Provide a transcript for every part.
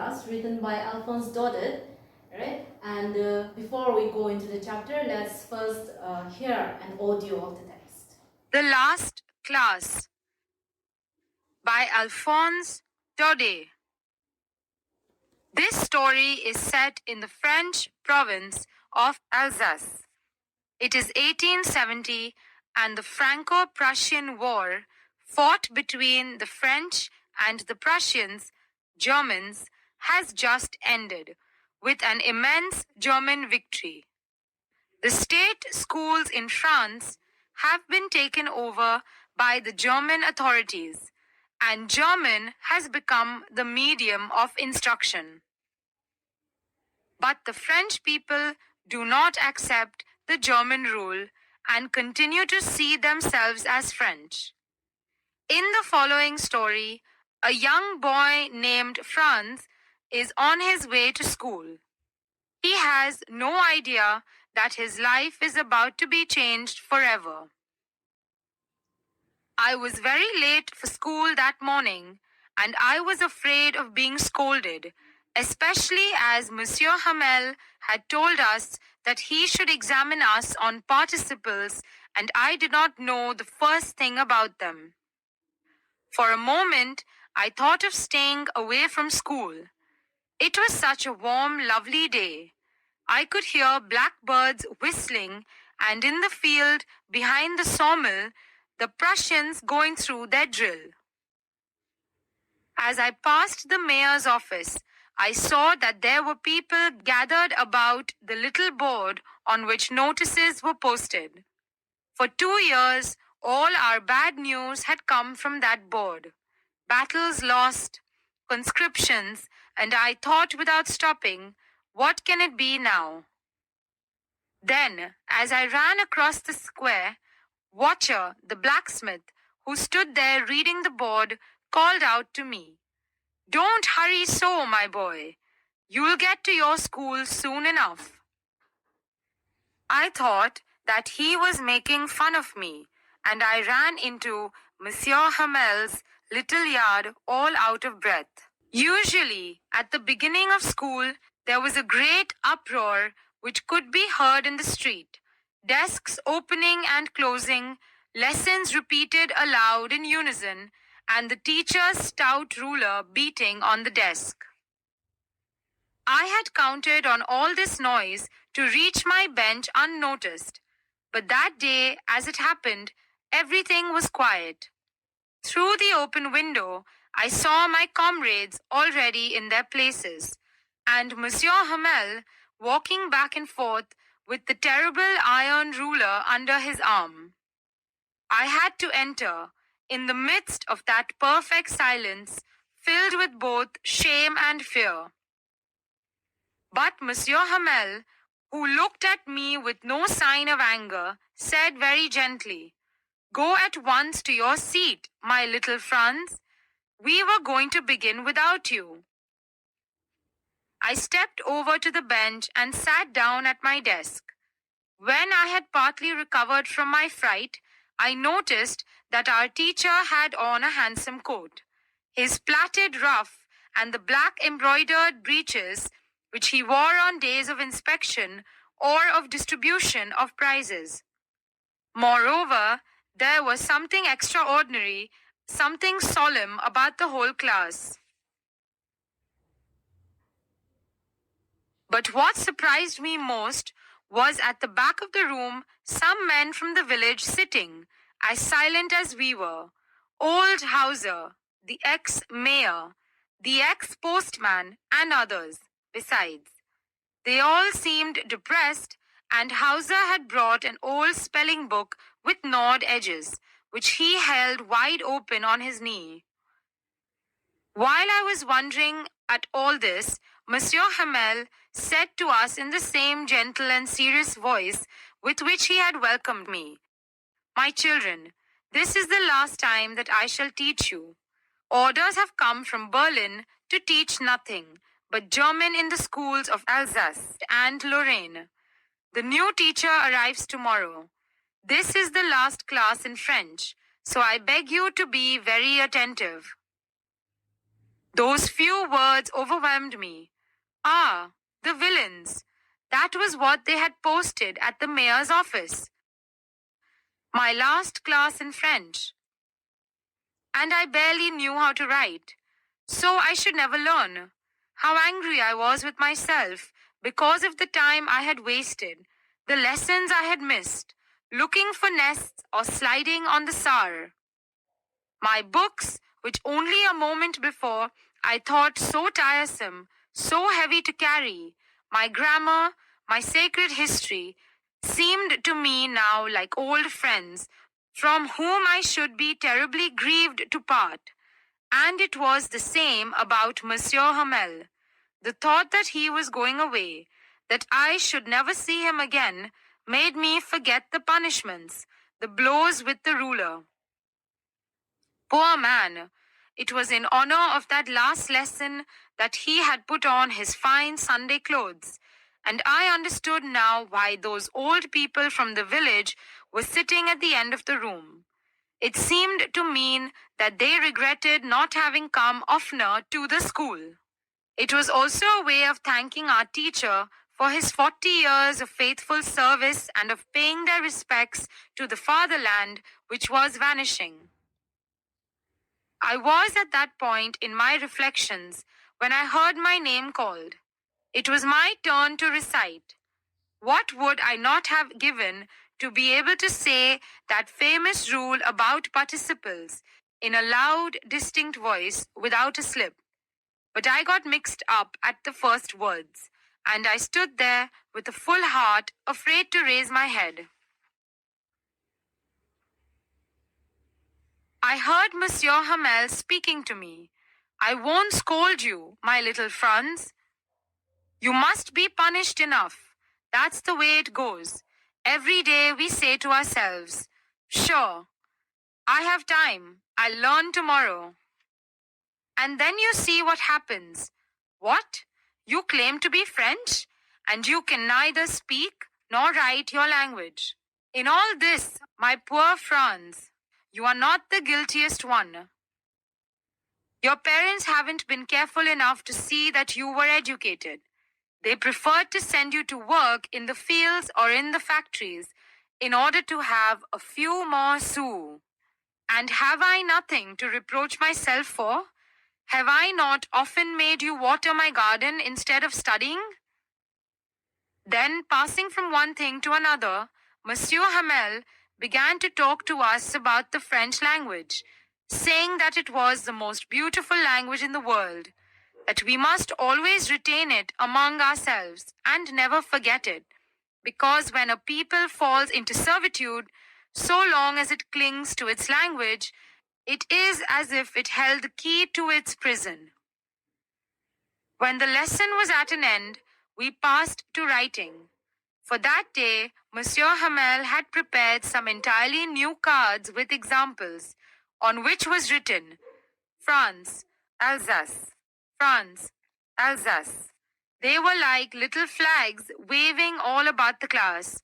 class written by Alphonse Daudet, right? And before we go into the chapter, let's first hear an audio of the text. The Last Class by Alphonse Daudet. This story is set in the French province of Alsace. It is 1870 and the Franco-Prussian War, fought between the French and the Prussians, Germans, has just ended with an immense German victory. The state schools in France have been taken over by the German authorities, and German has become the medium of instruction. But the French people do not accept the German rule and continue to see themselves as French. In the following story, a young boy named Franz is on his way to school. He has no idea that his life is about to be changed forever. I was very late for school that morning, and I was afraid of being scolded, especially as Monsieur Hamel had told us that he should examine us on participles, and I did not know the first thing about them. For a moment, I thought of staying away from school. It was such a warm, lovely day. I could hear blackbirds whistling, and in the field behind the sawmill, the Prussians going through their drill. As I passed the mayor's office, I saw that there were people gathered about the little board on which notices were posted. For 2 years, all our bad news had come from that board. Battles lost, conscriptions, and I thought without stopping, what can it be now? Then, as I ran across the square, Watcher, the blacksmith, who stood there reading the board, called out to me, "Don't hurry so, my boy. You'll get to your school soon enough." I thought that he was making fun of me, and I ran into Monsieur Hamel's little yard all out of breath. Usually, at the beginning of school, there was a great uproar which could be heard in the street. Desks opening and closing, lessons repeated aloud in unison, and the teacher's stout ruler beating on the desk. I had counted on all this noise to reach my bench unnoticed, but that day, as it happened, everything was quiet. Through the open window, I saw my comrades already in their places, and Monsieur Hamel walking back and forth with the terrible iron ruler under his arm. I had to enter, in the midst of that perfect silence, filled with both shame and fear. But Monsieur Hamel, who looked at me with no sign of anger, said very gently, "Go at once to your seat, my little Franz. We were going to begin without you." I stepped over to the bench and sat down at my desk. When I had partly recovered from my fright, I noticed that our teacher had on a handsome coat. His plaited ruff and the black embroidered breeches, which he wore on days of inspection or of distribution of prizes. Moreover, there was something extraordinary, something solemn about the whole class. But what surprised me most was at the back of the room some men from the village sitting, as silent as we were. Old Hauser, the ex-mayor, the ex-postman, and others, besides. They all seemed depressed, and Hauser had brought an old spelling book with gnawed edges, which he held wide open on his knee. While I was wondering at all this, Monsieur Hamel said to us in the same gentle and serious voice with which he had welcomed me, "My children, this is the last time that I shall teach you. Orders have come from Berlin to teach nothing but German in the schools of Alsace and Lorraine. The new teacher arrives tomorrow. This is the last class in French, so I beg you to be very attentive." Those few words overwhelmed me. Ah, the villains. That was what they had posted at the mayor's office. My last class in French. And I barely knew how to write. So I should never learn. How angry I was with myself because of the time I had wasted, the lessons I had missed, looking for nests or sliding on the Saar. My books, which only a moment before I thought so tiresome, so heavy to carry, my grammar, my sacred history, seemed to me now like old friends from whom I should be terribly grieved to part. And it was the same about Monsieur Hamel. The thought that he was going away, that I should never see him again, made me forget the punishments, the blows with the ruler. Poor man! It was in honor of that last lesson that he had put on his fine Sunday clothes, and I understood now why those old people from the village were sitting at the end of the room. It seemed to mean that they regretted not having come oftener to the school. It was also a way of thanking our teacher for his 40 years of faithful service and of paying their respects to the fatherland which was vanishing. I was at that point in my reflections when I heard my name called. It was my turn to recite. What would I not have given to be able to say that famous rule about participles in a loud, distinct voice without a slip? But I got mixed up at the first words, and I stood there with a full heart, afraid to raise my head. I heard Monsieur Hamel speaking to me. I won't scold you, my little Franz. You must be punished enough. That's the way it goes. Every day we say to ourselves, sure, I have time. I'll learn tomorrow. And then you see what happens. What? You claim to be French, and you can neither speak nor write your language. In all this, my poor Franz, you are not the guiltiest one. Your parents haven't been careful enough to see that you were educated. They preferred to send you to work in the fields or in the factories in order to have a few more sous. And have I nothing to reproach myself for? Have I not often made you water my garden instead of studying? Then, passing from one thing to another, Monsieur Hamel began to talk to us about the French language, saying that it was the most beautiful language in the world, that we must always retain it among ourselves and never forget it, because when a people falls into servitude, so long as it clings to its language, it is as if it held the key to its prison. When the lesson was at an end, we passed to writing. For that day, Monsieur Hamel had prepared some entirely new cards with examples, on which was written, France, Alsace, France, Alsace. They were like little flags waving all about the class.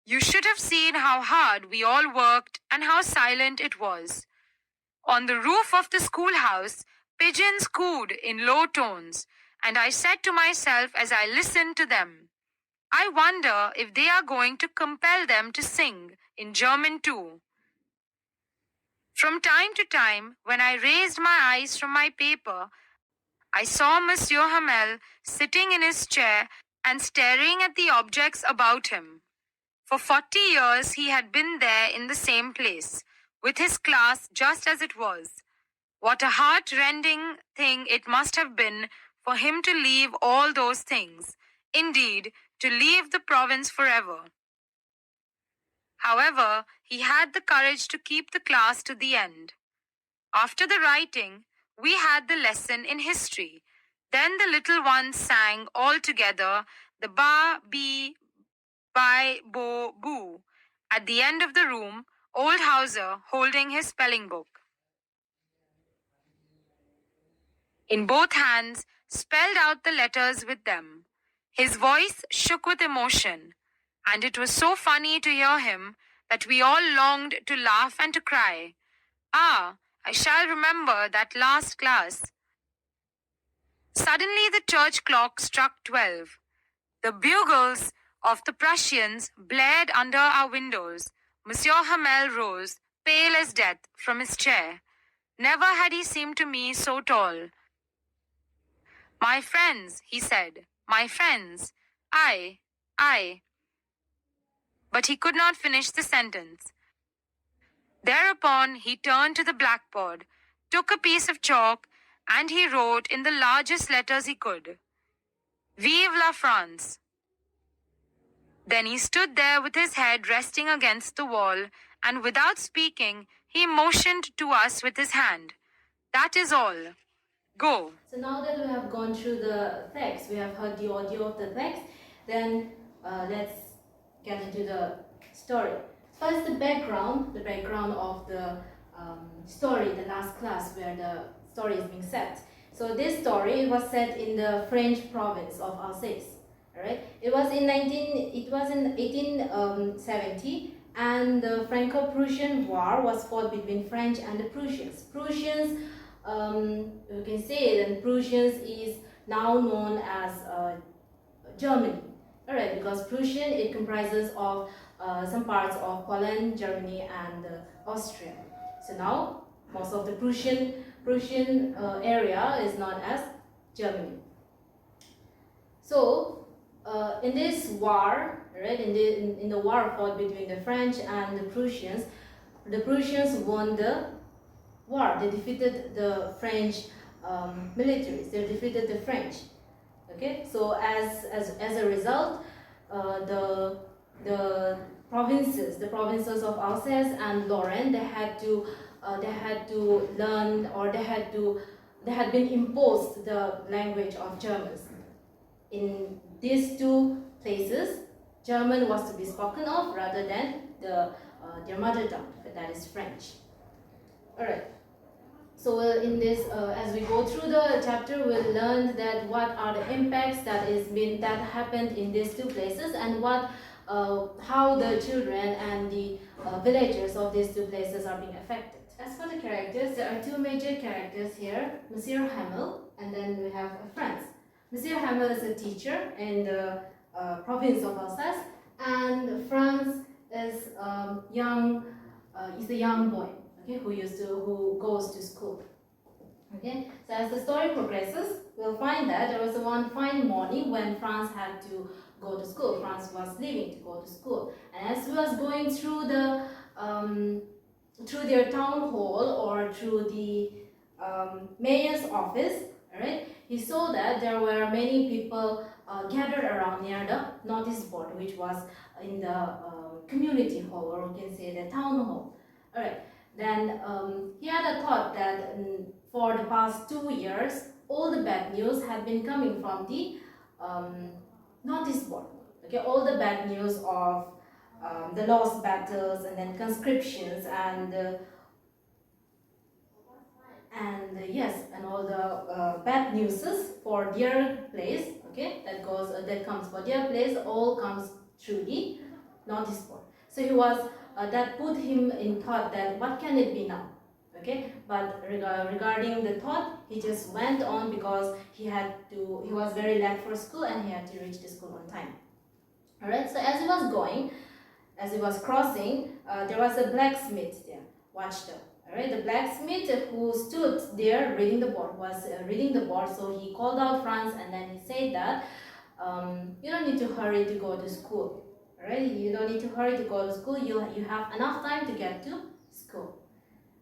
You should have seen how hard we all worked and how silent it was. On the roof of the schoolhouse, pigeons cooed in low tones, and I said to myself as I listened to them, I wonder if they are going to compel them to sing in German too. From time to time, when I raised my eyes from my paper, I saw Monsieur Hamel sitting in his chair and staring at the objects about him. For 40 years he had been there in the same place, with his class just as it was. What a heart-rending thing it must have been for him to leave all those things, indeed, to leave the province forever. However, he had the courage to keep the class to the end. After the writing, we had the lesson in history. Then the little ones sang all together the ba, bi, bi, bo, boo. At the end of the room, old Hauser holding his spelling book in both hands, spelled out the letters with them. His voice shook with emotion, and it was so funny to hear him that we all longed to laugh and to cry. Ah, I shall remember that last class. Suddenly the church clock struck 12. The bugles of the Prussians blared under our windows. Monsieur Hamel rose, pale as death, from his chair. Never had he seemed to me so tall. My friends, he said, my friends. I. But he could not finish the sentence. Thereupon he turned to the blackboard, took a piece of chalk, and he wrote in the largest letters he could, Vive la France. Then he stood there with his head resting against the wall, and without speaking, he motioned to us with his hand. That is all. Go. So now that we have gone through the text, we have heard the audio of the text, then let's get into the story. First, the background of the story, the last class where the story is being set. So this story was set in the French province of Alsace. Right? It was in 1870, and the Franco-Prussian War was fought between French and the Prussians. You can say that Prussians is now known as Germany. Alright, because Prussian, it comprises of some parts of Poland, Germany, and Austria. So now most of the Prussian area is known as Germany. So in this war, right, in the war fought between the French and the Prussians won the war. They defeated the French militaries. They defeated the French. Okay, so as a result, the provinces of Alsace and Lorraine, they had to learn, or they had been imposed the language of Germans. In these two places, German was to be spoken of rather than their mother tongue, that is French. All right. So in this, as we go through the chapter, we'll learn that what are the impacts that happened in these two places, and how the children and the villagers of these two places are being affected. As for the characters, there are two major characters here: Monsieur Hamel, and then we have Franz. Monsieur Hamel is a teacher in the province of Alsace, and Franz is is a young boy. Okay, who goes to school. Okay, so as the story progresses, we'll find that there was one fine morning when Franz had to go to school. Franz was leaving to go to school, and as he was going through through their town hall, or through the mayor's office, right, he saw that there were many people gathered around near the notice board, which was in the community hall, or we can say the town hall. All right. Then he had a thought that for the past 2 years, all the bad news had been coming from the notice board. Okay, all the bad news of the lost battles, and then conscriptions, and all the bad newses for their place. Okay, that comes for their place, all comes through the notice board. So he was. That put him in thought that what can it be now? Okay, but regarding the thought, he just went on because he was very late for school, and he had to reach the school on time. All right, so as he was crossing, there was a blacksmith there, watched him. All right, the blacksmith who stood there reading the board was reading the board. So he called out Franz, and then he said that you don't need to hurry to go to school. Alright, you don't need to hurry to go to school. You have enough time to get to school.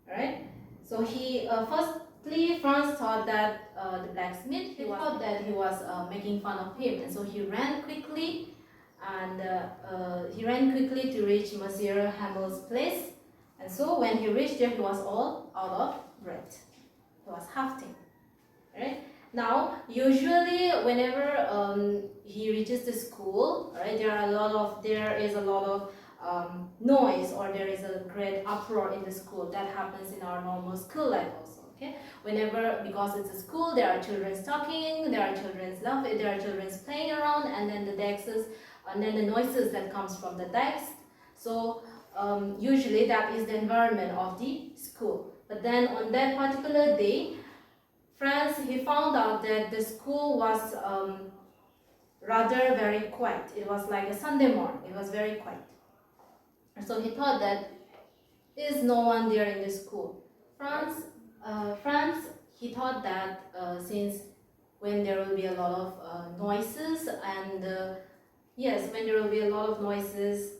Alright, so he firstly Franz thought that the blacksmith, he thought that he was making fun of him, and so he ran quickly, and to reach Monsieur Hamel's place. And so when he reached there, he was all out of breath. He was huffing. Right? Now, usually, whenever he reaches the school, right, there is a lot of noise, or there is a great uproar in the school. That happens in our normal school life also. Okay, because it's a school, there are children talking, there are children laughing, there are children playing around, and then the noises that comes from the decks. So usually that is the environment of the school. But then on that particular day, France, he found out that the school was rather very quiet. It was like a Sunday morning. It was very quiet. So he thought that there is no one there in the school. France, he thought that since when there will be a lot of noises and yes, when there will be a lot of noises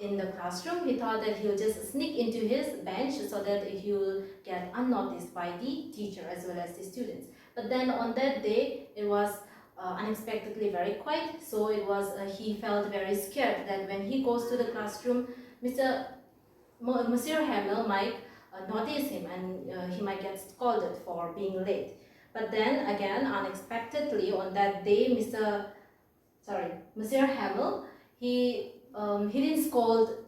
in the classroom, he thought that he'll just sneak into his bench so that he will get unnoticed by the teacher as well as the students. But then on that day, it was unexpectedly very quiet, so it was he felt very scared that when he goes to the classroom, Monsieur Hamel might notice him and he might get scolded for being late. But then again, unexpectedly on that day, Monsieur Hamel, he didn't scold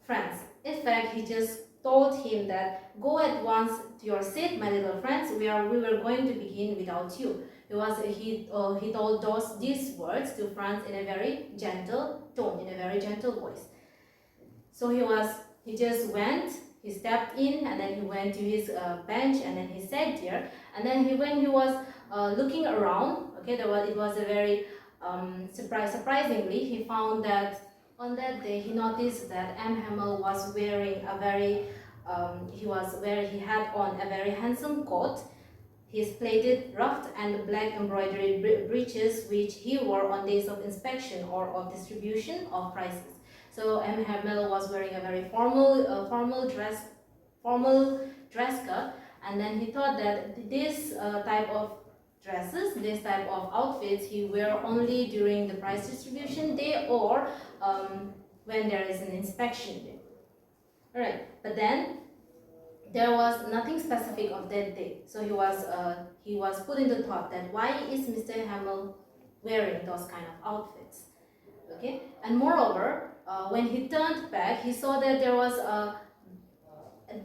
Franz. In fact, he just told him that go at once to your seat, my little friends. We were going to begin without you. He told these words to Franz in a very gentle tone, in a very gentle voice. So he just went. He stepped in and then he went to his bench and then he sat there. And then when he was looking around, okay, it was a very surprisingly, he found that on that day he noticed that M. Hamel was wearing a very he had on a very handsome coat, his plated ruffed and black embroidered breeches which he wore on days of inspection or of distribution of prizes. So M. Hamel was wearing a very formal dress cut, and then he thought that this type of dresses, this type of outfits he wear only during the prize distribution day or when there is an inspection day. Alright, but then there was nothing specific of that day. So he was put into thought that why is Mr. Hamel wearing those kind of outfits? Okay, and moreover, when he turned back, he saw that there was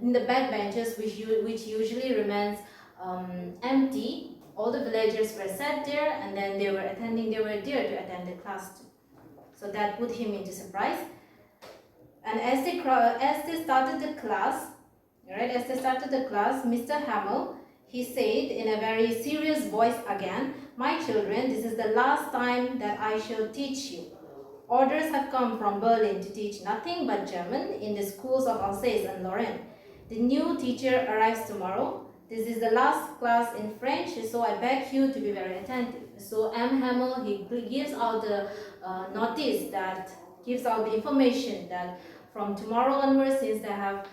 in the back benches, which usually remains empty. All the villagers were sat there, and then they were there to attend the class too. So that put him into surprise. And as they started the class, Mr. Hamel, he said in a very serious voice again, "My children, this is the last time that I shall teach you. Orders have come from Berlin to teach nothing but German in the schools of Alsace and Lorraine. The new teacher arrives tomorrow. This is the last class in French, so I beg you to be very attentive." So M. Hamel, he gives out the gives out the information that from tomorrow onwards, since they have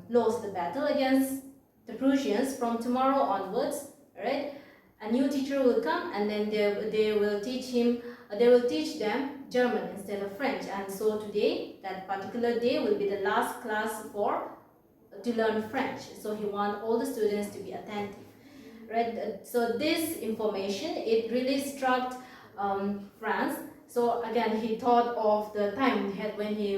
lost the battle against the Prussians, from tomorrow onwards, right, a new teacher will come and then they will teach them German instead of French. And so today, that particular day will be the last class to learn French. So he wants all the students to be attentive, right? So this information, it really struck Franz. So again, he thought of the time he had when he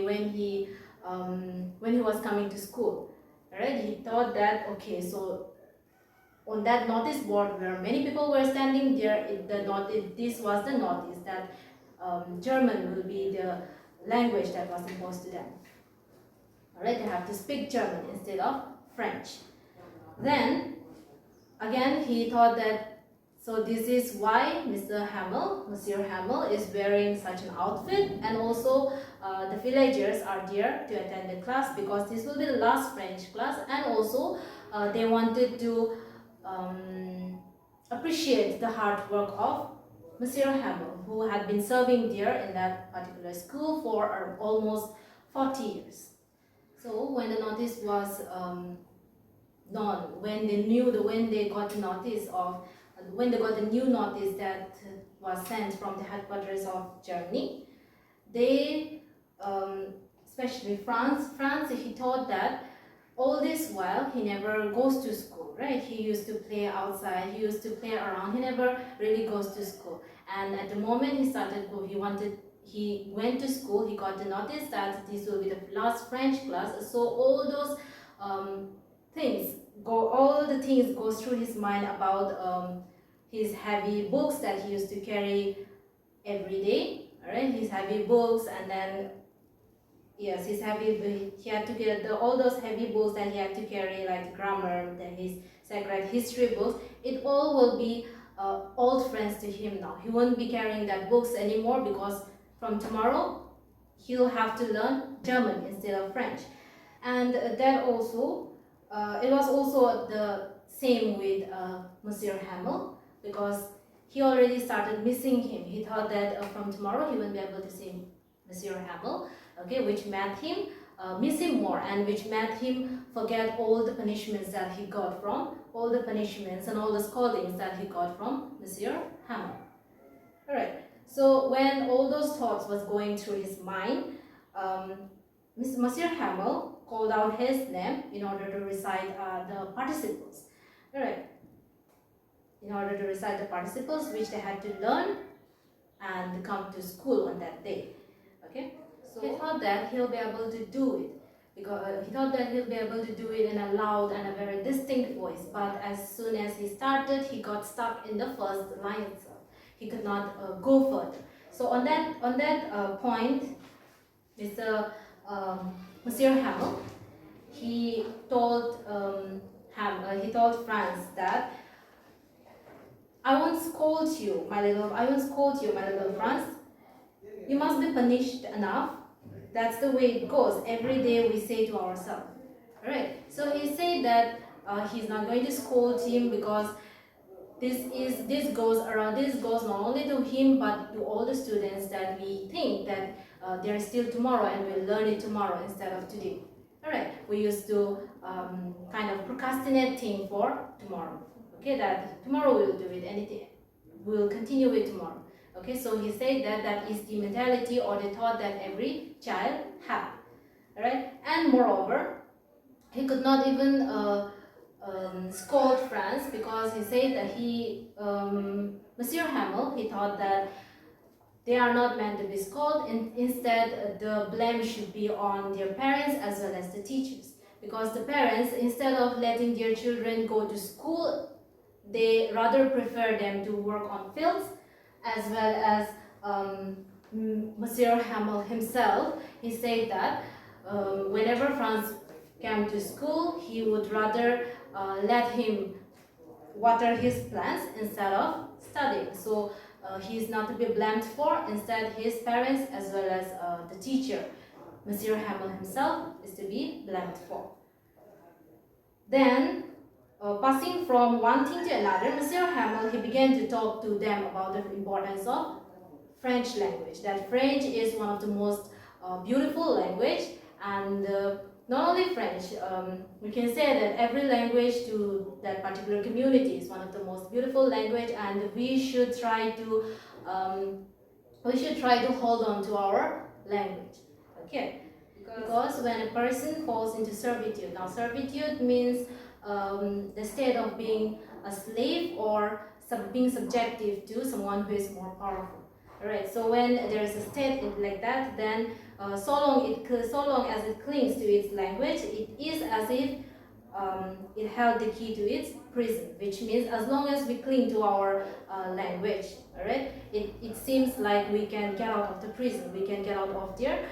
was coming to school, right? He thought that, okay, so on that notice board where many people were standing there, this was the notice that German will be the language that was imposed to them. Alright, they have to speak German instead of French. Then, again, he thought that, so this is why Monsieur Hamel is wearing such an outfit, and also the villagers are there to attend the class because this will be the last French class, and also they wanted to appreciate the hard work of Monsieur Hamel, who had been serving there in that particular school for almost 40 years. So when the notice was known, when they got the new notice that was sent from the headquarters of Germany, they, especially France, he thought that all this while he never goes to school, right? He used to play outside, he used to play around, he never really goes to school. And at the moment he went to school, he got the notice that this will be the last French class. So all those things goes through his mind about his heavy books that he used to carry every day, right? His heavy books, and then he had to get all those heavy books that he had to carry, like grammar, then his sacred history books, it all will be old friends to him now. He won't be carrying that books anymore, because from tomorrow he'll have to learn German instead of French. And that also, it was also the same with Monsieur Hamel, because he already started missing him. He thought that from tomorrow he won't be able to see Monsieur Hamel, okay, which made him miss him more, and which made him forget all the punishments that he got from, all the punishments and all the scoldings that he got from Monsieur Hamel. Alright, so when all those thoughts was going through his mind, Monsieur Hamel called out his name in order to recite the participles. Alright, in order to recite the participles which they had to learn and come to school on that day. Okay, so he thought that he'll be able to do it, because he thought that he'll be able to do it in a loud and a very distinct voice. But as soon as he started, he got stuck in the first line itself. He could not go further. So on that point, Mr. Monsieur Hamel, he told Franz that I won't scold you, my little Franz. You must be punished enough. That's the way it goes. Every day we say to ourselves. Alright. So he said that he's not going to scold him, because this goes not only to him but to all the students, that we think that there is still tomorrow and we'll learn it tomorrow instead of today. Alright. We used to kind of procrastinate things for tomorrow. Okay, that tomorrow we'll do it, anything. We'll continue it tomorrow. Okay, so he said that that is the mentality or the thought that every child has. Alright, and moreover, he could not even scold Franz, because he said that Monsieur Hamel, he thought that they are not meant to be scolded, and instead the blame should be on their parents as well as the teachers. Because the parents, instead of letting their children go to school, they rather prefer them to work on fields, as well as Monsieur Hamel himself. He said that whenever Franz came to school, he would rather let him water his plants instead of studying. So he is not to be blamed for. Instead, his parents as well as the teacher, Monsieur Hamel himself, is to be blamed for. Then, passing from one thing to another, Monsieur Hamel, he began to talk to them about the importance of French language. That French is one of the most beautiful language, and not only French, we can say that every language to that particular community is one of the most beautiful language, and we should try to hold on to our language. Okay, because when a person falls into servitude, now servitude means the state of being a slave or being subjective to someone who is more powerful. Alright, so when there is a state like that, then so long as it clings to its language, it is as if it held the key to its prison, which means as long as we cling to our language, alright, it seems like we can get out of the prison, we can get out of their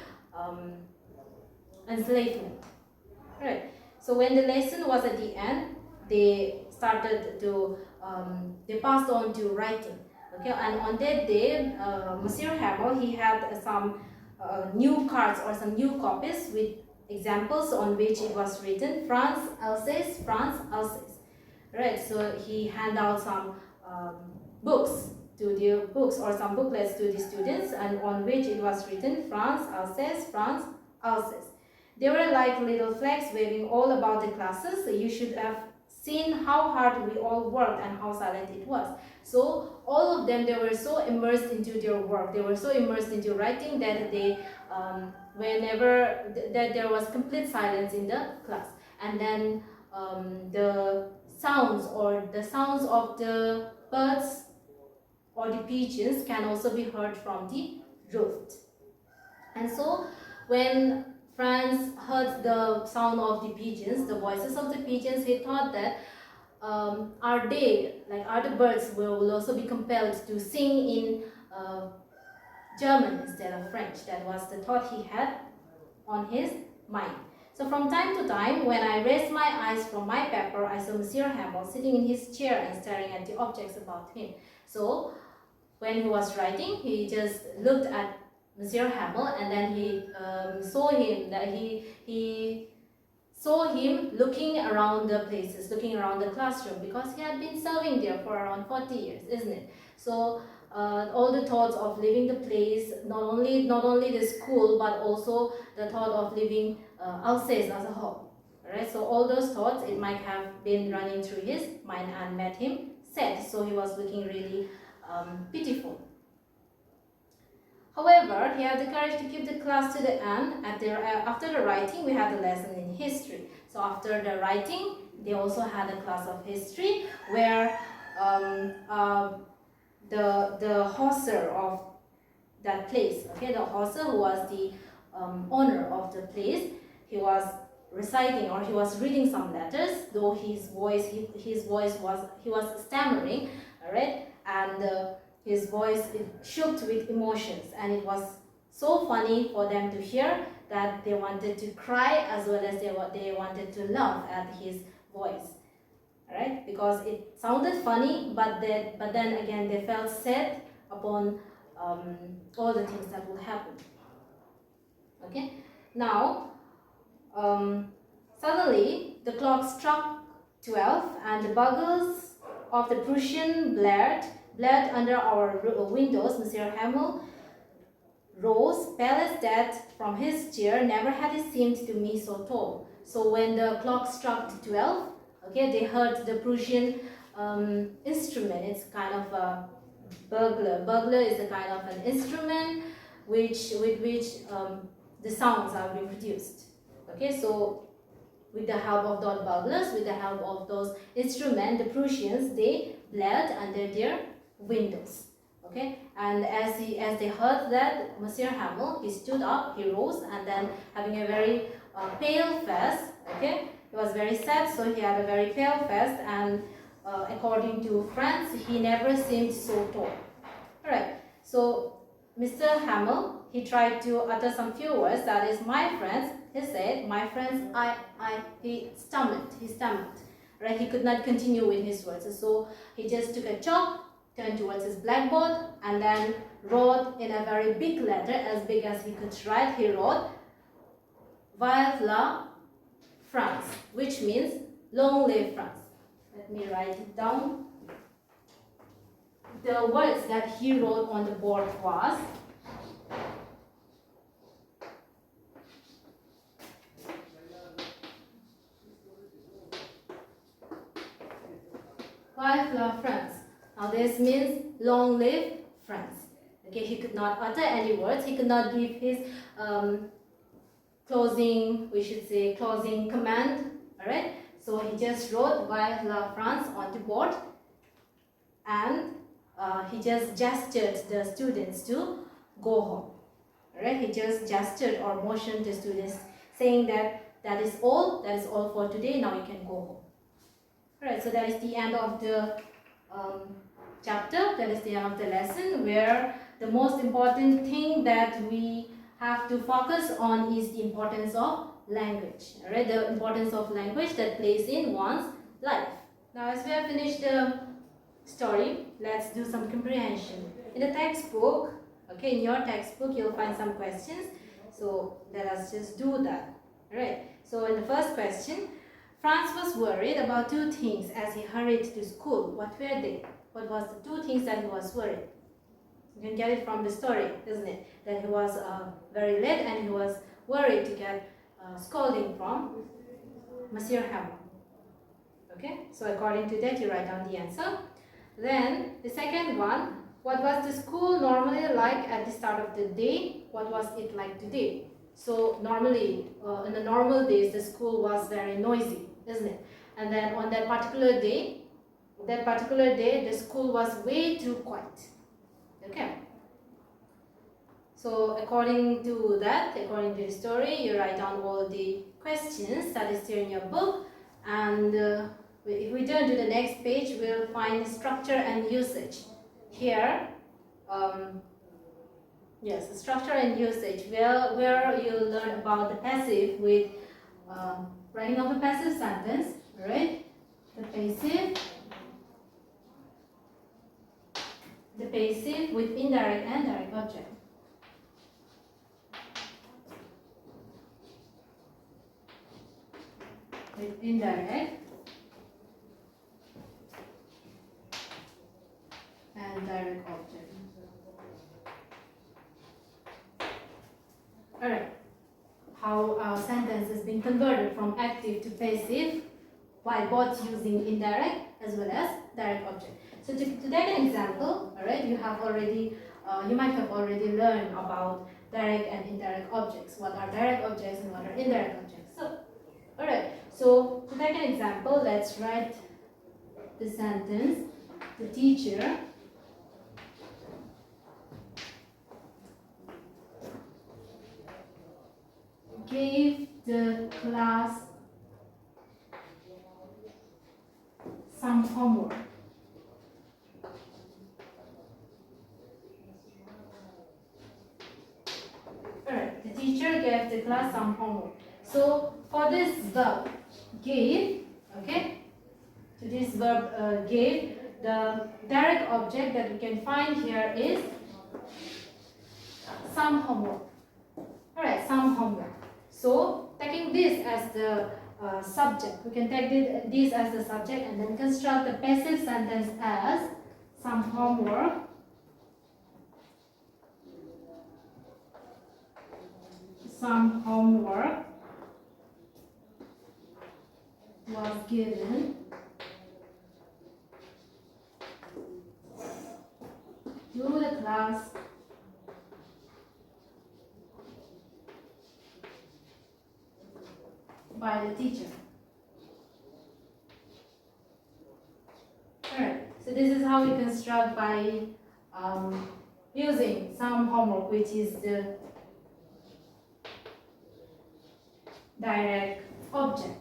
enslavement. Alright, so when the lesson was at the end, they started to, they passed on to writing. Okay, and on that day, Monsieur Hamel, he had some new cards or some new copies with examples on which it was written France, Alsace, France, Alsace. Right, so he handed out some books or some booklets to the students, and on which it was written France, Alsace, France, Alsace. They were like little flags waving all about the classes. So you should have seen how hard we all worked and how silent it was. So all of them, they were so immersed into their work, they were so immersed into writing that they, that there was complete silence in the class. And then the sounds of the birds or the pigeons can also be heard from the roof. And so when Franz heard the sound of the pigeons, the voices of the pigeons, he thought that are the birds will also be compelled to sing in German instead of French. That was the thought he had on his mind. So from time to time, when I raised my eyes from my paper, I saw Monsieur Hamel sitting in his chair and staring at the objects about him. So when he was writing, he just looked at Monsieur Hamel, and then he saw him that he saw him looking around the places, looking around the classroom, because he had been serving there for around 40 years, isn't it? So all the thoughts of leaving the place, not only the school, but also the thought of leaving Alsace as a whole. Alright, so all those thoughts, it might have been running through his mind and made him sad. So he was looking really pitiful. However, he had the courage to keep the class to the end. After the writing, we had a lesson in history. So after the writing, they also had a class of history where the hostler of that place, okay, the hostler who was the owner of the place, he was reciting, or he was reading some letters, though his voice was, he was stammering, all right, and his voice shook with emotions, and it was so funny for them to hear that they wanted to cry as well as they wanted to laugh at his voice. Alright, because it sounded funny, but then again they felt sad upon all the things that will happen. Okay, now suddenly the clock struck 12 and the bugles of the Prussian blared under our windows. Monsieur Hamel rose, pale as death, from his chair. Never had he seemed to me so tall. So when the clock struck 12, okay, they heard the Prussian instrument. It's kind of a burglar. Burglar is a kind of an instrument with which the sounds are reproduced. Okay, so with the help of those burglars, with the help of those instruments, the Prussians, they blared under their windows. Okay, and as they heard that, Monsieur Hamel, he stood up, he rose, and then having a very pale face, okay, he was very sad, so he had a very pale face, and according to friends, he never seemed so tall. Alright, so Mr. Hamel, he tried to utter some few words, that is, my friends, he said, my friends, he stammered, right, he could not continue with his words, so he just took a chalk, turned towards his blackboard, and then wrote in a very big letter, as big as he could write, he wrote, Vive la France, which means long live France. Let me write it down. The words that he wrote on the board was, Vive la France. Now this means long live France. Okay, he could not utter any words, he could not give his closing command, alright? So he just wrote Vive la France on the board, and he just gestured the students to go home. Alright, he just gestured or motioned the students, saying that is all for today, now you can go home. Alright, so that is the end of the chapter, that is the end of the lesson, where the most important thing that we have to focus on is the importance of language. Alright, the importance of language that plays in one's life. Now, as we have finished the story, let's do some comprehension. In the textbook, okay, in your textbook, you'll find some questions. So let us just do that. Alright, so in the first question, Franz was worried about two things as he hurried to school. What were they? What was the two things that he was worried? You can get it from the story, isn't it? That he was very late and he was worried to get scolding from Monsieur Hamel. Okay, so according to that, you write down the answer. Then the second one, what was the school normally like at the start of the day? What was it like today? So normally, in the normal days, the school was very noisy, isn't it? And then on that particular day, the school was way too quiet. Okay. So according to that, according to the story, you write down all the questions that is here in your book, and if we turn to the next page, we'll find structure and usage. Here, yes, structure and usage, where you'll learn about the passive with writing of a passive sentence, right? The passive with indirect and direct object. With indirect and direct object. Alright. How our sentence has been converted from active to passive by both using indirect as well as direct object. So to take an example, alright, you might have already learned about direct and indirect objects. What are direct objects and what are indirect objects? So, alright. So to take an example, let's write the sentence. The teacher gave the class some homework. Alright, the teacher gave the class some homework. So for this verb gave, okay, to this verb gave, the direct object that we can find here is some homework. Alright, some homework. So taking this as the subject, we can take this as the subject and then construct the passive sentence as some homework was given to the class by the teacher. Alright, so this is how we construct by using some homework, which is the direct object.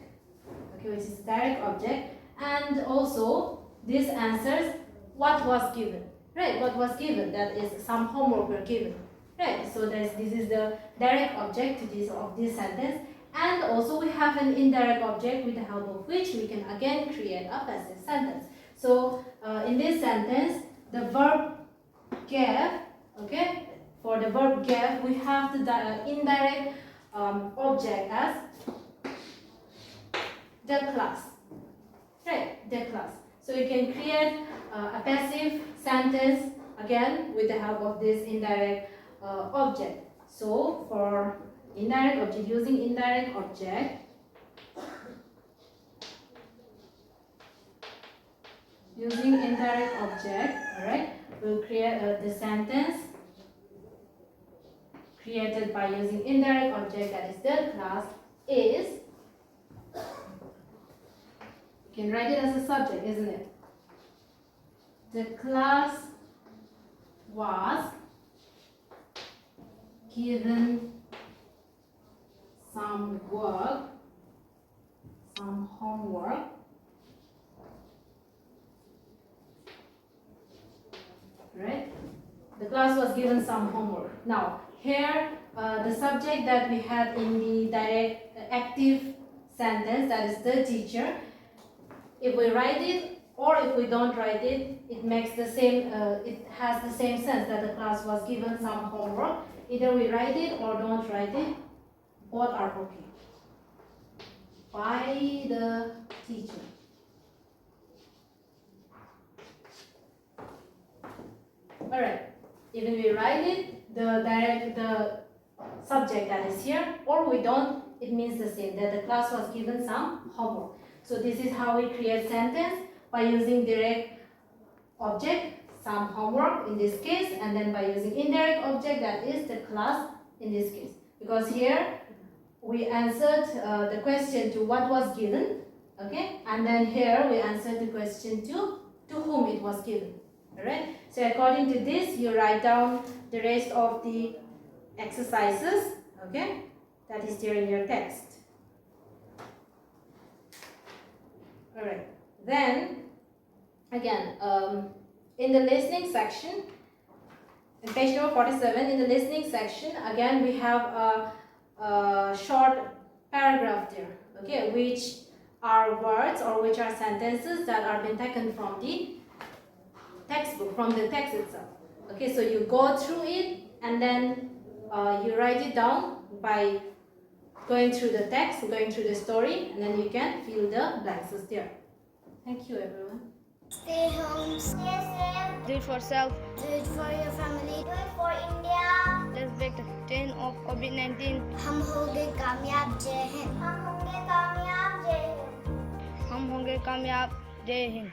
Okay, which is direct object, and also this answers what was given. Right, what was given, that is some homework were given. Right, so this is the direct object of this sentence, and also we have an indirect object with the help of which we can again create a passive sentence. So in this sentence, the verb gave, okay, for the verb gave, we have the indirect object as the class. Right, the class. So you can create a passive sentence again with the help of this indirect object. So for indirect object, using indirect object, alright, we'll create the sentence created by using indirect object, that is the class, is, you can write it as a subject, isn't it? The class was given some work, some homework, right? The class was given some homework. Now, here the subject that we had in the direct active sentence, that is the teacher, if we write it or if we don't write it, it makes the same, it has the same sense, that the class was given some homework. Either we write it or don't write it, both are okay. By the teacher. Alright, even we write it, the subject that is here, or we don't, it means the same, that the class was given some homework. So this is how we create sentence, by using direct object, some homework in this case, and then by using indirect object, that is the class in this case. Because here we answered the question to what was given, okay, and then here we answered the question to whom it was given. Alright, so according to this, you write down the rest of the exercises, okay, that is there in your text. Alright, then again, in the listening section, in page number 47, in the listening section, again we have a short paragraph there. okay, which are words or which are sentences that are been taken from the textbook, from the text itself. Okay, so you go through it and then you write it down by going through the text, going through the story, and then you can fill the blanks there. Thank you, everyone. Stay home, stay safe. Do it for self. Do it for your family. Do it for India. Let's break the chain of COVID-19. हम होंगे कामयाब, जय हिंद. हम होंगे कामयाब, जय हिंद. हम होंगे कामयाब, जय हिंद.